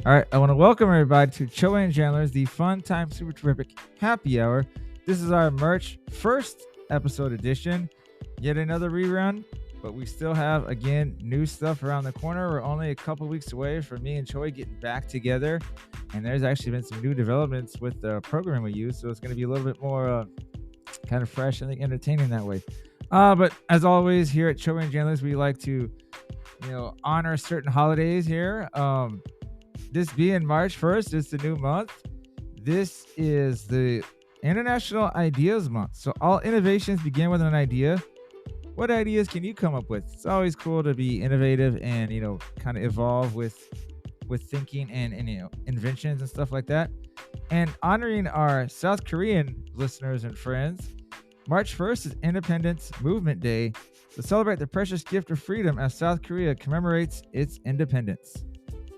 All right, I want to welcome everybody to Joey and Chandler's The Fun Time Super Terrific Happy Hour. This is our March 1st episode edition. Yet another rerun, but we still have, again, new stuff around the corner. We're only a couple weeks away from me and Joey getting back together. And there's actually been some new developments with the program we use, so it's going to be a little bit more kind of fresh and entertaining that way. But as always, here at Joey and Chandler's, we like to, honor certain holidays here. This being March 1st, it's the new month. This is the International Ideas Month. So all innovations begin with an idea. What ideas can you come up with? It's always cool to be innovative and, kind of evolve with thinking and inventions and stuff like that. And honoring our South Korean listeners and friends, March 1st is Independence Movement Day to celebrate the precious gift of freedom as South Korea commemorates its independence.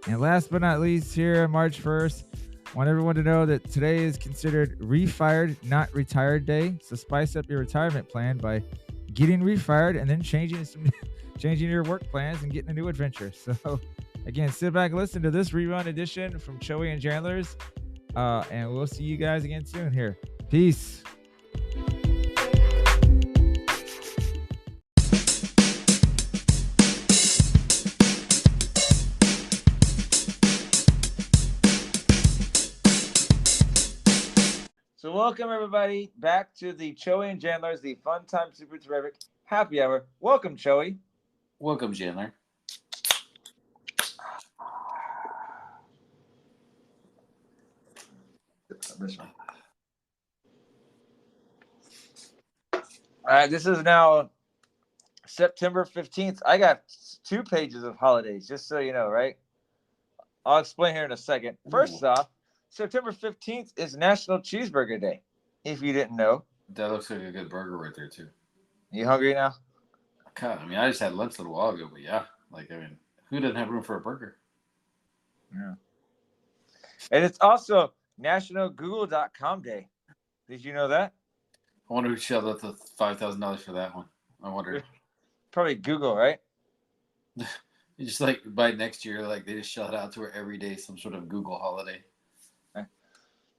And last but not least, here on March 1st, I want everyone to know that today is considered Refired, not Retired Day. So spice up your retirement plan by getting refired and then changing your work plans and getting a new adventure. So again, sit back and listen to this rerun edition from Joey and Chandler's. And we'll see you guys again soon here. Peace. So welcome everybody back to the Joey and Chandler's The Fun Time Super Terrific Happy Hour. Welcome, Joey. Welcome, Chandler. This one. All right, this is now September 15th. I got 2 pages of holidays, just so you know, right? I'll explain here in a second. First off, September 15th is National Cheeseburger Day, if you didn't know. That looks like a good burger right there, too. You hungry now? God, I just had lunch a little while ago, but yeah. Who doesn't have room for a burger? Yeah. And it's also National Google.com Day. Did you know that? I wonder who shelled out the $5,000 for that one. I wonder. Probably Google, right? Just by next year, they just shell it out to her every day, some sort of Google holiday.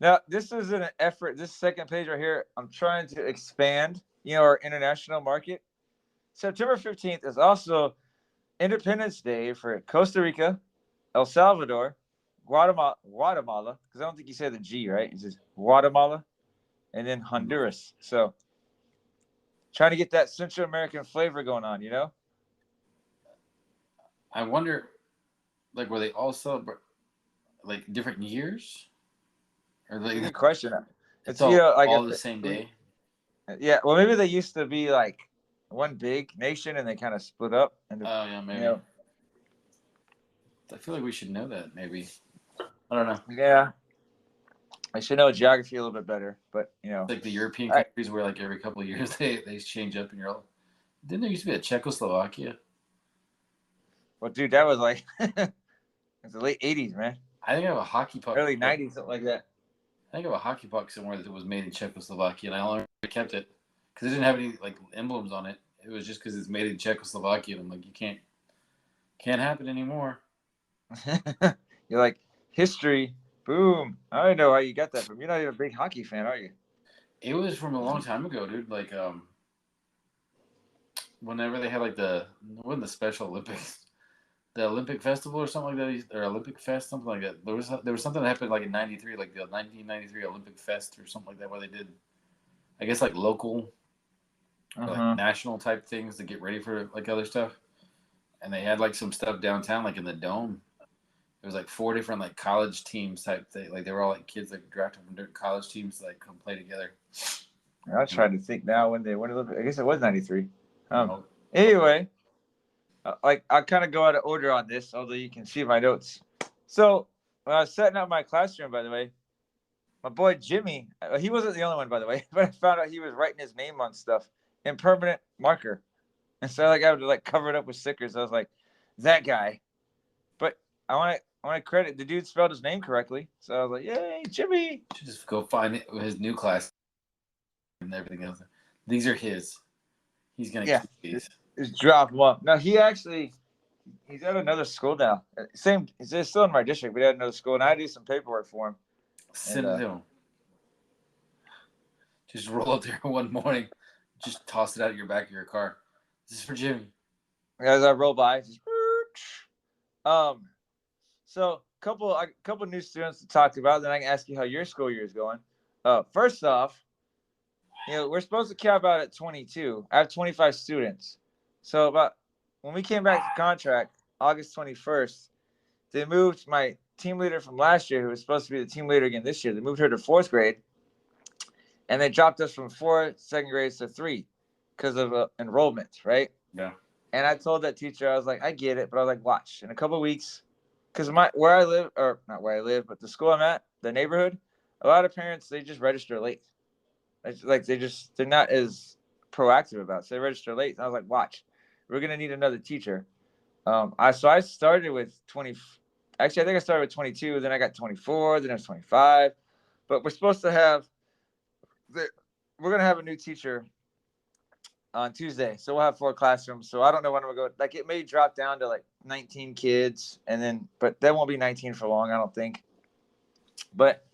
Now, this is an effort. This second page right here, I'm trying to expand, our international market. September 15th is also Independence Day for Costa Rica, El Salvador, Guatemala, because I don't think you say the G, right? It's just Guatemala, and then Honduras. So, trying to get that Central American flavor going on, I wonder, were they all celebrate, different years? Or good question. It's all the same day. Yeah, well, maybe they used to be one big nation, and they kind of split up. And maybe. I feel like we should know that. Maybe. I don't know. Yeah, I should know geography a little bit better, but like the European countries where every couple of years they change up, and you're all. Didn't there used to be a Czechoslovakia? Well, dude, that was it's the late '80s, man. I think I have a hockey puck. Early '90s, something like that. I think I have a hockey puck somewhere that was made in Czechoslovakia, and I only kept it because it didn't have any emblems on it. It was just because it's made in Czechoslovakia. And I'm like, you can't happen anymore. You're like, history, boom. I don't know how you got that from. You're not even a big hockey fan, are you? It was from a long time ago, dude. Whenever they had wasn't the Special Olympics. The Olympic Festival or something like that, or Olympic Fest, something like that. There was something that happened in '93, the 1993 Olympic Fest or something like that, where they did, I guess, local, or national type things to get ready for other stuff. And they had some stuff downtown, in the Dome. There was 4 different college teams type thing. They were all kids drafted from different college teams to come play together. I was trying to think now when I guess it was '93. Anyway. I'll kind of go out of order on this, although you can see my notes. So when I was setting up my classroom, by the way, my boy Jimmy, he wasn't the only one, by the way, but I found out he was writing his name on stuff in permanent marker. And so I would cover it up with stickers. I was like, that guy. But I want to credit the dude spelled his name correctly. So I was like, yay, Jimmy. You should just go find his new class and everything else. These are his. He's gonna keep these. Just drop them off. Now he He's at another school now. Same, he's still in my district, but he had another school, and I do some paperwork for him. Send it to him. Just roll up there one morning, just toss it out of your back of your car. This is for Jimmy. As I roll by, just, so couple new students to talk about. Then I can ask you how your school year is going. First off, we're supposed to cap out at 22. I have 25 students. So about when we came back to contract, August 21st, they moved my team leader from last year, who was supposed to be the team leader again this year. They moved her to 4th grade, and they dropped us from 4 second grades to 3 because of enrollment, right? Yeah. And I told that teacher, I was like, I get it, but I was like, watch, in a couple of weeks, because where I live, or not where I live, but the school I'm at, the neighborhood, a lot of parents, they just register late. Like they're not as proactive about it. So they register late. And I was like, watch, we're gonna need another teacher. I started with 20. Actually, I think I started with 22. Then I got 24. Then I was 25. But we're supposed to have. We're gonna have a new teacher on Tuesday, so we'll have 4 classrooms. So I don't know when we'll go. Like it may drop down to like 19 kids, but that won't be 19 for long, I don't think. But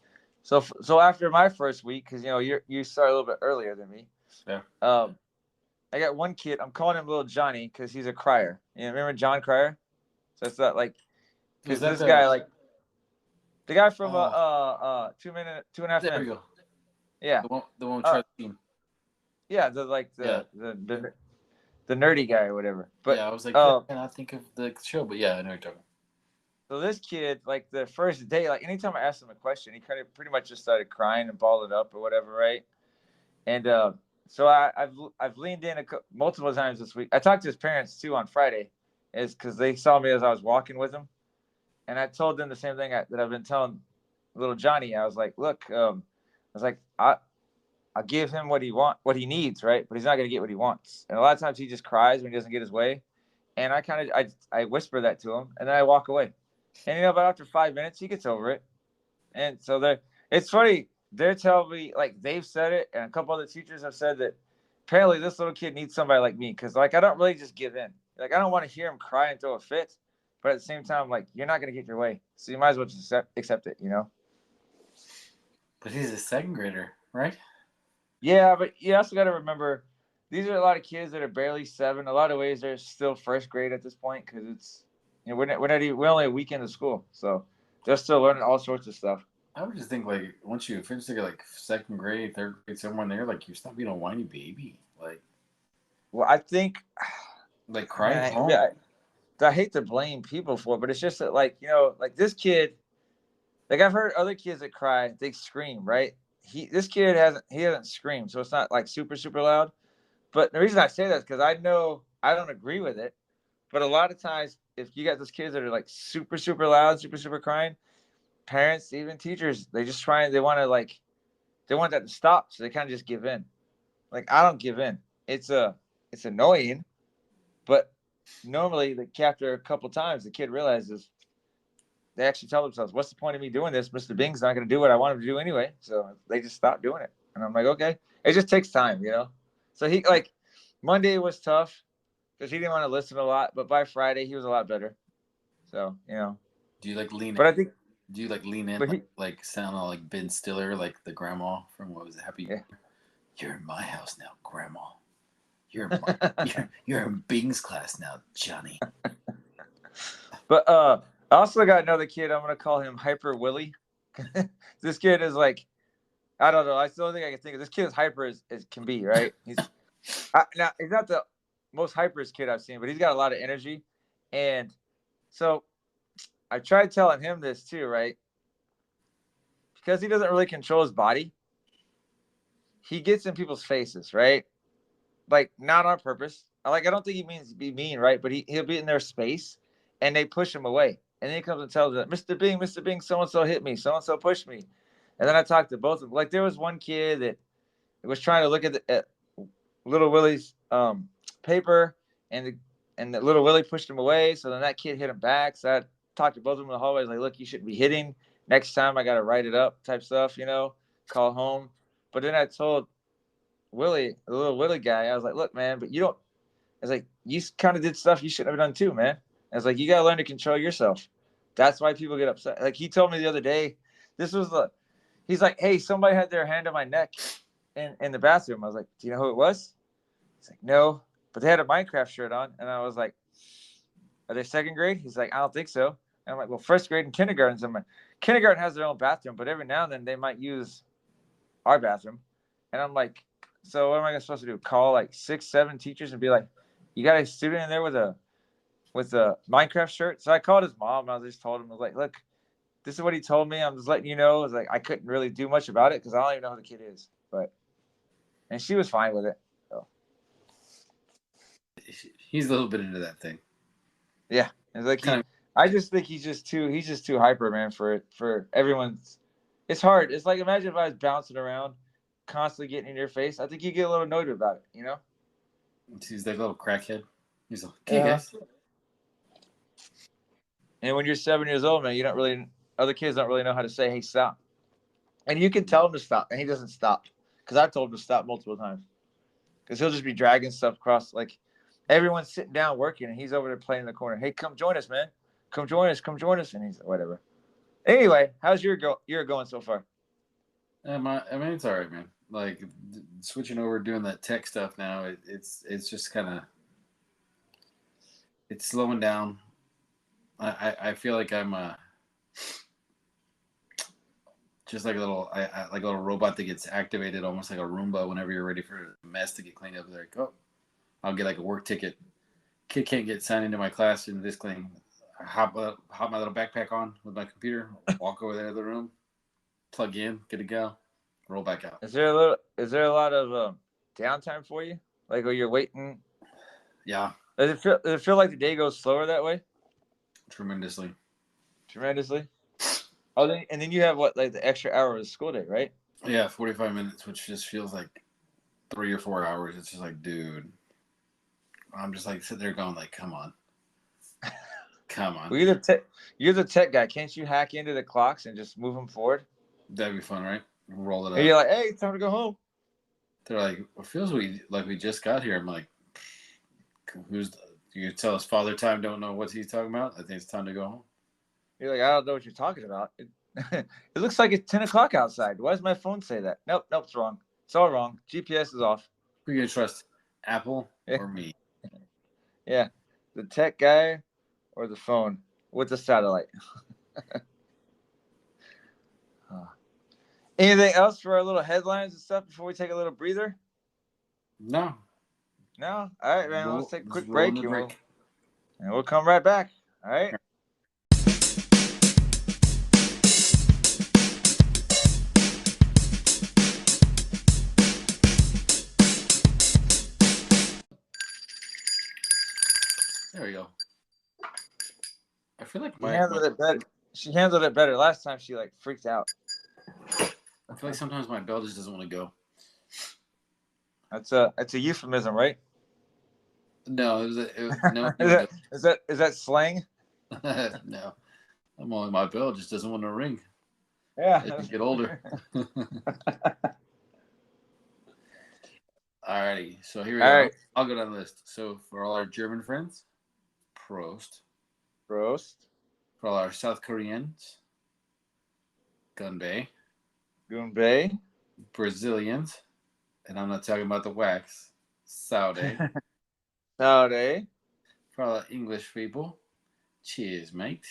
so after my first week, because you start a little bit earlier than me. Yeah. I got one kid. I'm calling him Little Johnny because he's a crier. Remember John Cryer? So it's not like because this guy, like the guy from 2.5 There we minutes. go. Yeah. The one with team. Yeah, the nerdy guy or whatever. But yeah, I was like, I cannot think of the show, but yeah, I know what you're talking. So this kid, like the first day, like anytime I asked him a question, he kind of pretty much just started crying and balled it up or whatever, right? And so I've leaned in multiple times this week. I talked to his parents too on Friday, is because they saw me as I was walking with him, and I told them the same thing that I've been telling little Johnny. I was like, look, I'll give him what he needs, right? But he's not gonna get what he wants. And a lot of times he just cries when he doesn't get his way, and I whisper that to him, and then I walk away. And but after 5 minutes, he gets over it. And so it's funny. They're telling me, like, they've said it, and a couple other teachers have said that apparently this little kid needs somebody like me, because like I don't really just give in. Like I don't want to hear him cry and throw a fit, but at the same time, like you're not gonna get your way, so you might as well just accept it, But he's a 2nd grader, right? Yeah, but you also got to remember these are a lot of kids that are barely 7. A lot of ways they're still 1st grade at this point because it's we're only a week into school, so they're still learning all sorts of stuff. I would just think like once you finish like 2nd grade, 3rd grade, somewhere in there, like you stop being a whiny baby. Like, well, I think like crying home. I hate to blame people for it, but it's just that like like this kid, like I've heard other kids that cry, they scream, right? This kid hasn't screamed, so it's not like super super loud. But the reason I say that is because I know I don't agree with it. But a lot of times, if you got those kids that are like super, super loud, super, super crying, parents, even teachers, they just they want that to stop. So they kind of just give in. Like, I don't give in. It's annoying, but normally after a couple times, the kid realizes they actually tell themselves, what's the point of me doing this? Mr. Bing's not going to do what I want him to do anyway. So they just stop doing it. And I'm like, okay, it just takes time, So he Monday was tough, because he didn't want to listen a lot, but by Friday he was a lot better. So Do you like lean? But I think. Do you like lean in, like sound like Ben Stiller, like the grandma from what was it, Happy? Yeah. You're in my house now, Grandma. You're in Bing's class now, Johnny. But I also got another kid. I'm gonna call him Hyper Willie. This kid is like, I don't know. I still think I can think of this kid as hyper as can be, right? Now he's not the most hyperest kid I've seen, but he's got a lot of energy. And so I tried telling him this too, right? Because he doesn't really control his body. He gets in people's faces, right? Like, not on purpose. I don't think he means to be mean, right? But he'll be in their space and they push him away. And then he comes and tells them, Mr. Bing, so-and-so hit me. So-and-so pushed me. And then I talked to both of them. Like, there was one kid that was trying to look at little Willie's paper, and the little Willie pushed him away. So then that kid hit him back. So I talked to both of them in the hallway. I was like, look, you shouldn't be hitting. Next time I got to write it up type stuff, call home. But then I told Willie, the little Willie guy, I was like, look, man, but you don't. I was like, you kind of did stuff you shouldn't have done too, man. I was like, you gotta learn to control yourself. That's why people get upset. Like he told me the other day, he's like, hey, somebody had their hand on my neck in the bathroom. I was like, do you know who it was? He's like, no, but they had a Minecraft shirt on, and I was like, are they second grade? He's like, I don't think so. And I'm like, well, first grade and kindergarten. So kindergarten has their own bathroom, but every now and then they might use our bathroom. And I'm like, so what am I supposed to do? Call like 6, 7 teachers and be like, you got a student in there with a Minecraft shirt? So I called his mom and I just told him, I was like, look, this is what he told me. I'm just letting you know. I was like, I couldn't really do much about it because I don't even know who the kid is. And she was fine with it. So. He's a little bit into that thing. Yeah. It's like I just think he's just too hyper, man, for everyone's. It's hard. It's like, imagine if I was bouncing around, constantly getting in your face. I think you get a little annoyed about it, you know? He's like a little crackhead. He's like, okay, guys. And when you're 7 years old, man, other kids don't really know how to say, hey, stop. And you can tell him to stop, and he doesn't stop. Because I've told him to stop multiple times. Because he'll just be dragging stuff across. Like, everyone's sitting down working, and he's over there playing in the corner. Hey, come join us, man. Come join us. And he's like, whatever. Anyway, how's your year going so far? I mean, it's all right, man. Like, switching over, doing that tech stuff now, it's just kind of, it's slowing down. I feel like I'm just like a little robot that gets activated, almost like a Roomba whenever you're ready for a mess to get cleaned up. Like, oh, I'll get like a work ticket. Kid can't get signed into my class in this thing. I hop my little backpack on with my computer, walk over there to the room, plug in, good to go, roll back out. Is there a lot of downtime for you? Like, when you're waiting? Yeah. Does it feel like the day goes slower that way? Tremendously. Oh, and then you have what, like the extra hour of the school day, right? Yeah, 45 minutes, which just feels like 3 or 4 hours. It's just like, dude, I'm just like sitting there going like, come on. Well, you're the tech guy. Can't you hack into the clocks and just move them forward? That'd be fun, right? Roll it up. And you're like, hey, it's time to go home. They're like, it feels like we just got here. I'm like, you tell us Father Time don't know what he's talking about? I think it's time to go home. You're like, I don't know what you're talking about. It looks like it's 10 o'clock outside. Why does my phone say that? Nope, it's wrong. It's all wrong. GPS is off. Who are you going to trust, Apple or me? Yeah, the tech guy or the phone with the satellite. Anything else for our little headlines and stuff before we take a little breather? No. All right, man. Let's take a quick break. And we'll come right back. All right. There we go. I feel like she handled it better. Last time she like freaked out. I feel like sometimes my bell just doesn't want to go. That's a euphemism, right? No, is that slang? No. My bell just doesn't want to ring. Yeah. As you get older. Alrighty, so here we go. Right. I'll go down the list. So for all our German friends, Prost. For all our South Koreans, Gunbei. Brazilians, and I'm not talking about the wax, Saudi. For all our English people, cheers, mate.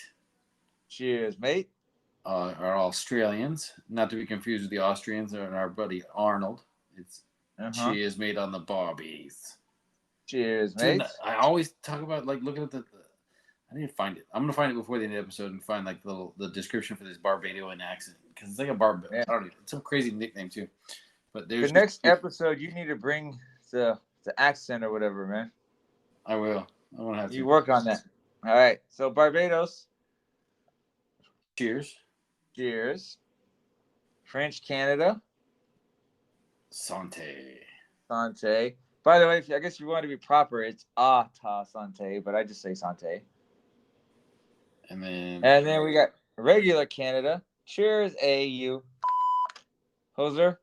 Our Australians, not to be confused with the Austrians and our buddy Arnold. It's cheers, mate, on the Barbies. Cheers, mate. Dude, I always talk about like looking at I need to find it. I'm gonna find it before the end of the episode and find like the description for this Barbadian accent because it's like a it's some crazy nickname too. But the next episode, you need to bring the accent or whatever, man. I will. I'm gonna have to. You work on that. All right. So Barbados. Cheers. French Canada. Santé. By the way, I guess if you want to be proper, it's ta santé, but I just say santé. And then we got regular Canada. Cheers, AU. Hoser.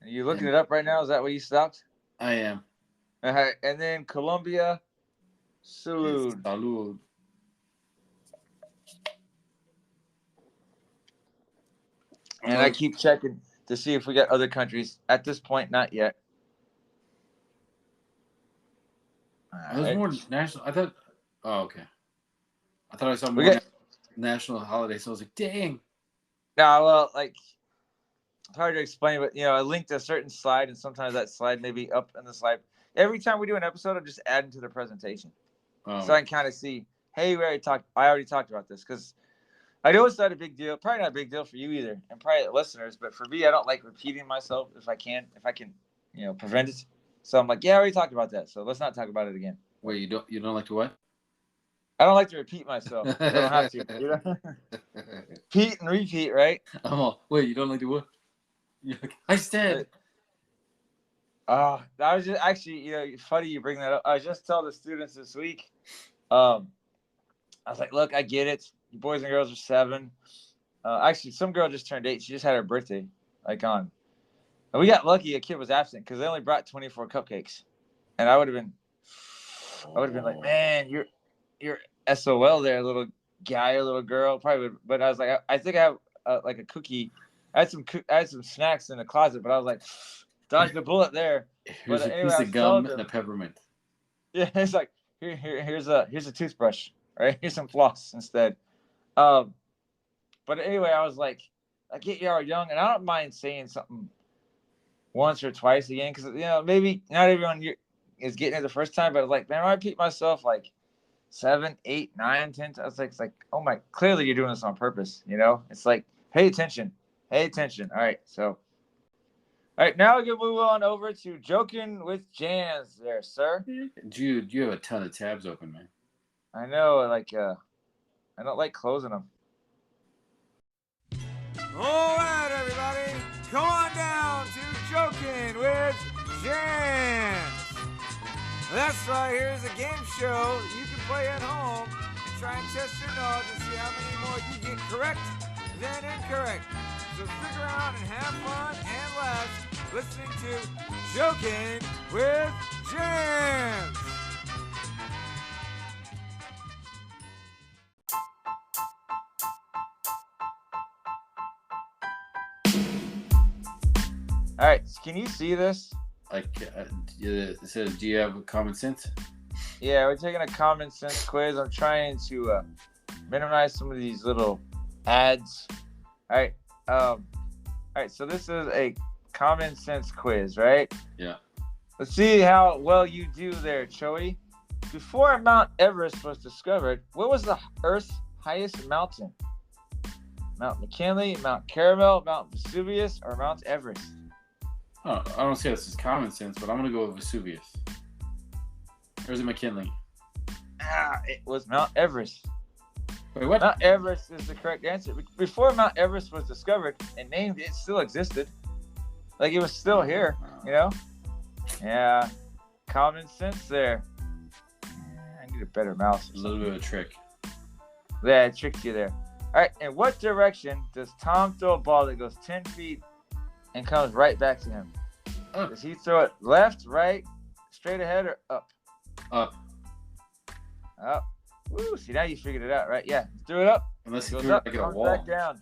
Are you looking it up right now? Is that where you stopped? I am. And then Colombia. Salud. Salud. And I keep checking to see if we got other countries. At this point, not yet. There's more national. I thought. Oh, okay. I thought I saw We more got- national holidays. So I was like, dang. No, well, like it's hard to explain, but I linked a certain slide, and sometimes that slide may be up in the slide. Every time we do an episode, I'm just adding to the presentation, so I can kind of see. Hey, I already talked about this because I know it's not a big deal. Probably not a big deal for you either, and probably the listeners. But for me, I don't like repeating myself if I can, prevent it. So I'm like, yeah, I already talked about that, so let's not talk about it again. Wait, you don't like to what? I don't like to repeat myself. I don't have to. Repeat and repeat, right? I'm all. Wait, you don't like to what? You're like, I said. I was just actually, funny you bring that up. I was just telling the students this week. I was like, look, I get it. You boys and girls are 7. Actually, some girl just turned 8. She just had her birthday, and we got lucky. A kid was absent because they only brought 24 cupcakes, and I would have been like, man, you're SOL there, little guy or little girl, probably. But I was like, I think I have like a cookie. I had some snacks in the closet, but I was like, dodge the bullet there. Here's But a anyway, piece I of was gum telling and a peppermint. Yeah, it's like here's a toothbrush, right? Here's some floss instead. But anyway, I was like, I get y'all young, and I don't mind saying something once or twice again, because maybe not everyone is getting it the first time, but like, man, I repeat myself like 7, 8, 9, 10 times. It's like, oh my, clearly you're doing this on purpose. It's like, pay attention. All right, so. All right, now we can move on over to Joking with Jans there, sir. Jude, you have a ton of tabs open, man. I know, I don't like closing them. All right, everybody, come on down to Joking with Jans. That's right, here's a game show you can play at home and try and test your knowledge and see how many more you get correct than incorrect. So stick around and have fun and laugh listening to Joking with Jans. All right, can you see this? It says, do you have common sense? Yeah, we're taking a common sense quiz. I'm trying to minimize some of these little ads. All right, so this is a common sense quiz, right? Yeah. Let's see how well you do there, Choey. Before Mount Everest was discovered, what was the Earth's highest mountain? Mount McKinley, Mount Caramel, Mount Vesuvius, or Mount Everest? Oh, I don't say this is common sense, but I'm going to go with Vesuvius. Or is it McKinley? It was Mount Everest. Wait, what? Mount Everest is the correct answer. Before Mount Everest was discovered and named, it still existed. Like, it was still here, Yeah, common sense there. I need a better mouse. A little bit of a trick. Yeah, I tricked you there. All right, in what direction does Tom throw a ball that goes 10 feet and comes right back to him? Does he throw it left, right, straight ahead, or up? Up. Up. Woo, see, now you figured it out, right? Yeah, threw it up. Unless he goes threw up, it like at a comes wall. back down.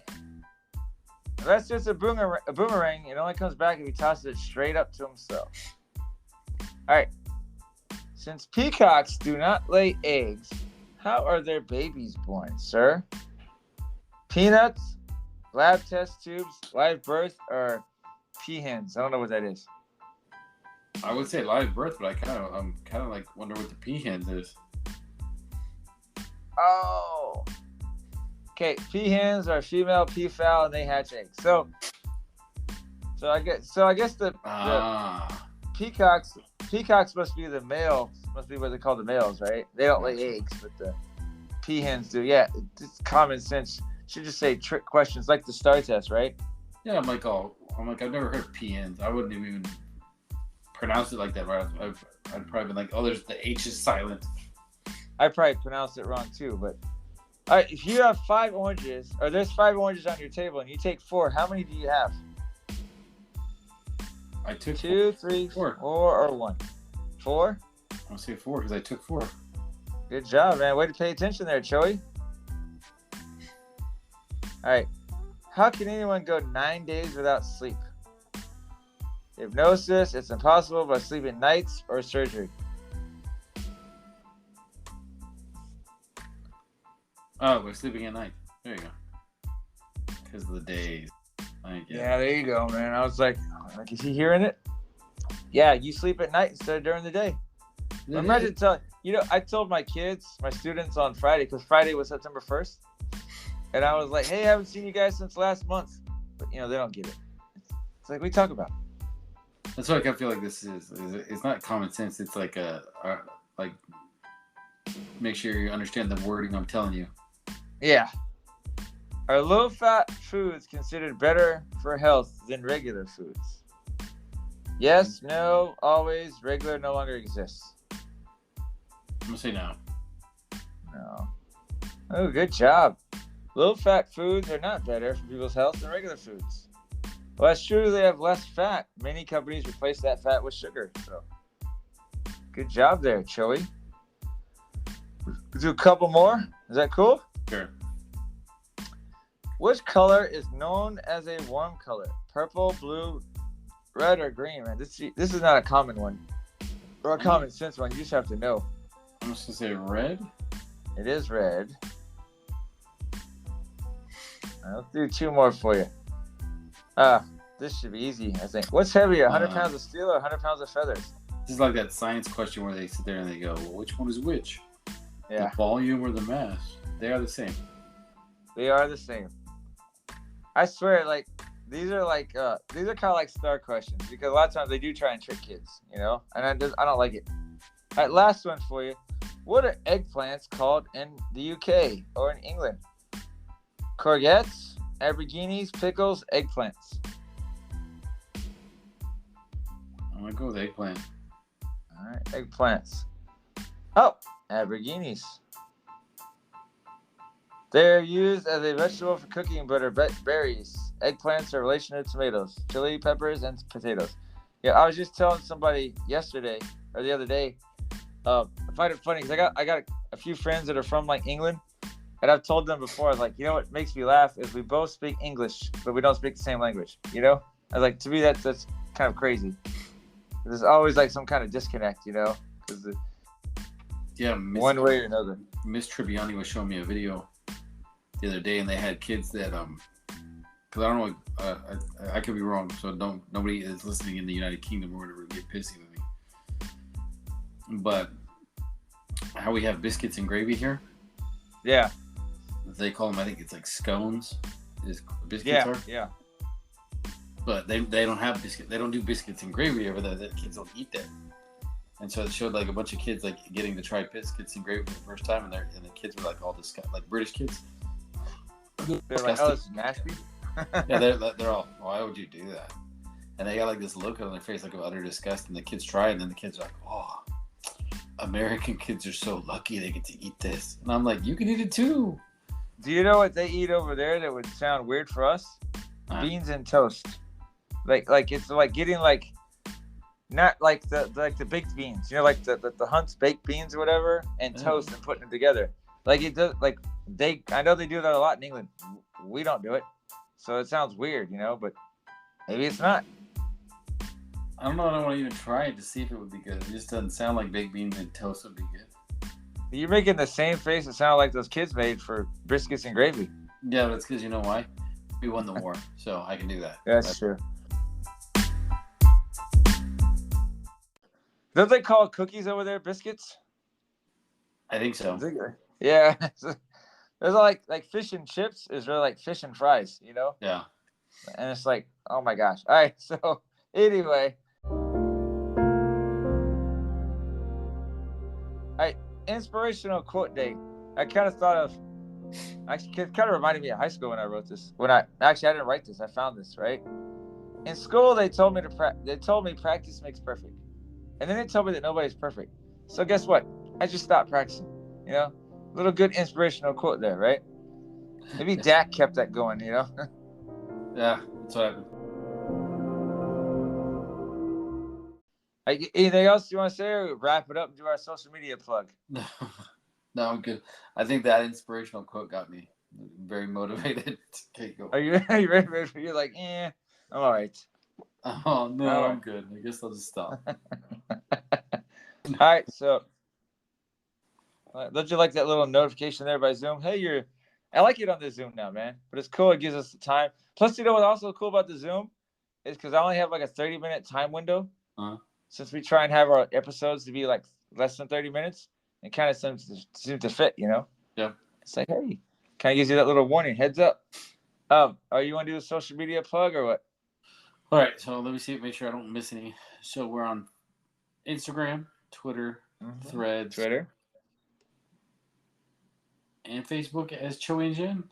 If that's just a boomerang. It only comes back if he tosses it straight up to himself. All right. Since peacocks do not lay eggs, how are their babies born, sir? Peanuts, lab test tubes, live birth, or peahens? I don't know what that is. I would say live birth, but I'm kind of like wonder what the peahens is. Oh. Okay, peahens are female peafowl and they hatch eggs. So I guess the peacocks must be the male, must be what they call the males, right? They don't lay eggs, but the peahens do. Yeah, it's common sense. Should just say trick questions like the STAR test, right? Yeah, I'm like I've never heard peahens. I wouldn't even pronounce it like that, right? I'd probably be like, oh, there's the H is silent. I probably pronounced it wrong too, but all right, if you have 5 oranges, or there's 5 oranges on your table and you take 4, how many do you have? I took 2, 3, 4, or 1. 4? I'll say 4 because I took 4. Good job, man. Way to pay attention there, Joey. All right. How can anyone go 9 days without sleep? Hypnosis, it's impossible by sleeping nights or surgery. Oh, we're sleeping at night. There you go. Because of the days. Yeah, there you go, man. I was like, is he hearing it? Yeah, you sleep at night instead of during the day. Imagine telling, I told my kids, my students on Friday, because Friday was September 1st. And I was like, hey, I haven't seen you guys since last month. But, they don't get it. It's like, we talk about. That's what I feel like this is. It's not common sense. It's like make sure you understand the wording I'm telling you. Yeah. Are low-fat foods considered better for health than regular foods? Yes, no, always, regular no longer exists. I'm going to say no. No. Oh, good job. Low-fat foods are not better for people's health than regular foods. Well, that's true. They have less fat. Many companies replace that fat with sugar. So, good job there, Joey. We'll do a couple more. Is that cool? Sure. Which color is known as a warm color? Purple, blue, red, or green? Man, this is not a common one. Or a common sense one. You just have to know. I'm just going to say red. It is red. I'll do two more for you. This should be easy, I think. What's heavier, 100 pounds of steel or 100 pounds of feathers? This is like that science question where they sit there and they go, well, which one is which? Yeah. The volume or the mass? They are the same. They are the same. I swear, these are kind of like star questions because a lot of times they do try and trick kids, and I don't like it. All right, last one for you. What are eggplants called in the UK or in England? Courgettes, aubergines, pickles, eggplants. I'm going to go with eggplant. All right, eggplants. Oh, aubergines. They're used as a vegetable for cooking, but are berries. Eggplants are related to tomatoes, chili peppers, and potatoes. Yeah, I was just telling somebody yesterday or the other day. I find it funny because I got a few friends that are from England, and I've told them before. I was like, what makes me laugh is we both speak English, but we don't speak the same language. I was like, to me that's kind of crazy. There's always some kind of disconnect, because one way or another. Miss Tribbiani was showing me a video the other day, and they had kids that because I don't know, I could be wrong, so nobody is listening in the United Kingdom or whatever get pissy with me. But how we have biscuits and gravy here, yeah, they call them. I think it's like scones. Biscuits are. Yeah. But they don't have biscuit. They don't do biscuits and gravy over there. The kids don't eat that. And so it showed a bunch of kids getting to try biscuits and gravy for the first time, and the kids were all disgusted, like British kids. They're like, oh, it's nasty. Yeah, they're all, why would you do that? And they got this look on their face of utter disgust, and the kids try it, and then the kids are like, oh, American kids are so lucky they get to eat this. And I'm like, you can eat it too. Do you know what they eat over there that would sound weird for us? Beans and toast. Like it's like getting not like the baked beans, the Hunt's baked beans or whatever, and toast and putting it together. It does I know they do that a lot in England. We don't do it. So it sounds weird, but maybe it's not. I don't know. I don't want to even try it to see if it would be good. It just doesn't sound like baked beans and toast would be good. You're making the same face that sounded like those kids made for biscuits and gravy. Yeah, but it's because you know why? We won the war, so I can do that. That's true. Don't they call cookies over there biscuits? I think so. Yeah. There's like fish and chips is really like fish and fries, Yeah. And it's like, oh my gosh. All right. So anyway. All right. Inspirational quote day. I kind of thought of, actually, it kind of reminded me of high school when I wrote this. I didn't write this. I found this, right? In school, they told me practice makes perfect. And then they told me that nobody's perfect. So guess what? I just stopped practicing, Little good inspirational quote there, right? Maybe Dak kept that going, Yeah, that's what happened. Anything else you want to say, or wrap it up and do our social media plug? No, I'm good. I think that inspirational quote got me very motivated to keep going. Are you ready for? You're like, I'm all right. Oh no, All I'm right. good. I guess I'll just stop. All right. So, don't you like that little notification there by Zoom? Hey, I like it on the Zoom now, man. But it's cool. It gives us the time. Plus, you know what's also cool about the Zoom is because I only have like a 30-minute time window. Uh-huh. Since we try and have our episodes to be like less than 30 minutes, it kind of seems to fit, you know? Yeah. It's like, hey, kind of gives you that little warning, heads up. Are you want to do a social media plug or what? All right, so let me see, make sure I don't miss any. So we're on Instagram, Twitter, Threads, Twitter, and Facebook as Joey and Jen.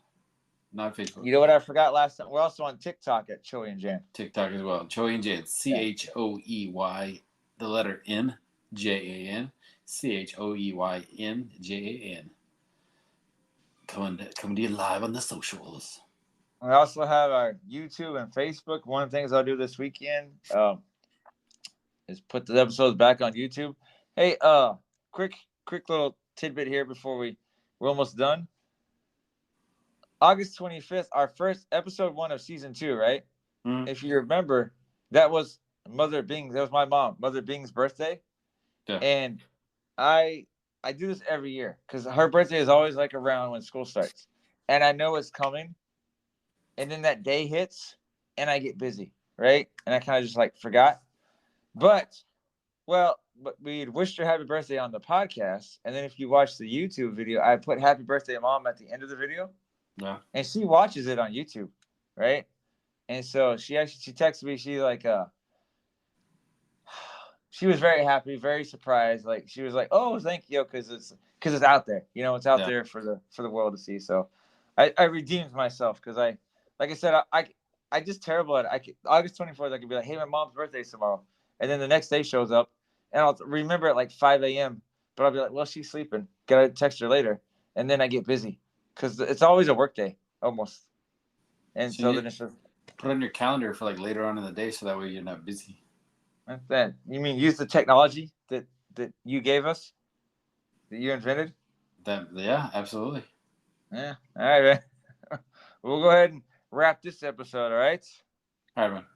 Not Facebook. You know what I forgot last time? We're also on TikTok at Joey and Jan. TikTok as well. Joey and Jen. CHOEY, the letter N, JAN. CHOEYNJAN. Coming to you live on the socials. We also have our YouTube and Facebook. One of the things I'll do this weekend is put the episodes back on YouTube. Hey, quick little tidbit here before we're almost done. August 25th, our first episode 1 of season 2, right? Mm-hmm. If you remember, that was that was my mom, Mother Bing's birthday. Yeah. And I do this every year because her birthday is always like around when school starts. And I know it's coming. And then that day hits and I get busy, right? And I kind of just like forgot. But we'd wished her happy birthday on the podcast. And then if you watch the YouTube video, I put happy birthday mom at the end of the video. Yeah. And she watches it on YouTube, right? And so she texted me. She like she was very happy, very surprised. Like she was like, "Oh, thank you," because it's out there. You know, it's out there for the world to see. So I redeemed myself because like I said, I just terrible at it. August 24th, I could be like, "Hey, my mom's birthday's tomorrow," and then the next day shows up, and I'll remember at like 5 a.m. But I'll be like, "Well, she's sleeping. Gotta text her later," and then I get busy because it's always a work day almost. And so then it's just put on your calendar for like later on in the day, so that way you're not busy. That's that. You mean use the technology that you gave us, that you invented? Yeah, absolutely. Yeah. All right, man. We'll go ahead and wrap this episode. All right. All right, man.